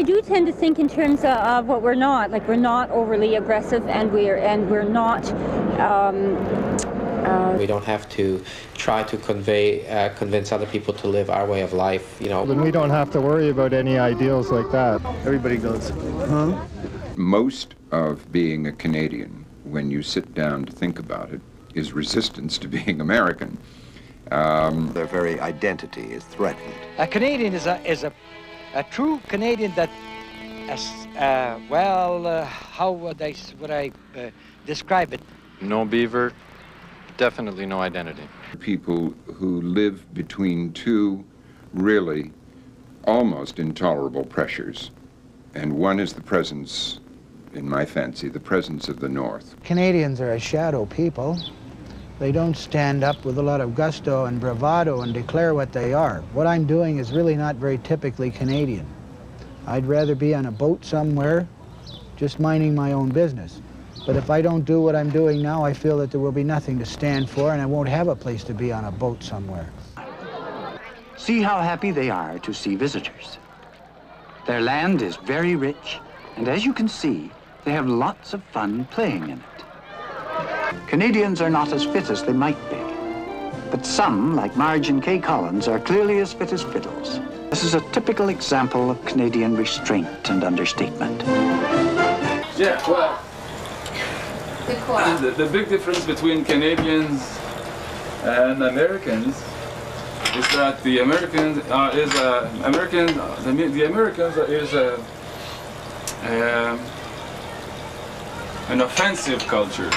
I do tend to think in terms of what we're not. Like, we're not overly aggressive, and we're not. We don't have to try to convince other people to live our way of life, you know. Then we don't have to worry about any ideals like that. Everybody goes, huh? Most of being a Canadian, when you sit down to think about it, is resistance to being American. Their very identity is threatened. A Canadian is a true Canadian that, how would I describe it? No beaver, definitely no identity. People who live between two really almost intolerable pressures. And one is the presence, in my fancy, the presence of the North. Canadians are a shadow people. They don't stand up with a lot of gusto and bravado and declare what they are. What I'm doing is really not very typically Canadian. I'd rather be on a boat somewhere, just minding my own business. But if I don't do what I'm doing now, I feel that there will be nothing to stand for, and I won't have a place to be on a boat somewhere. See how happy they are to see visitors. Their land is very rich, and as you can see, they have lots of fun playing in it. Canadians are not as fit as they might be, but some, like Marge and Kay Collins, are clearly as fit as fiddles. This is a typical example of Canadian restraint and understatement. Yeah, well, the big difference between Canadians and Americans is that the Americans is an offensive culture.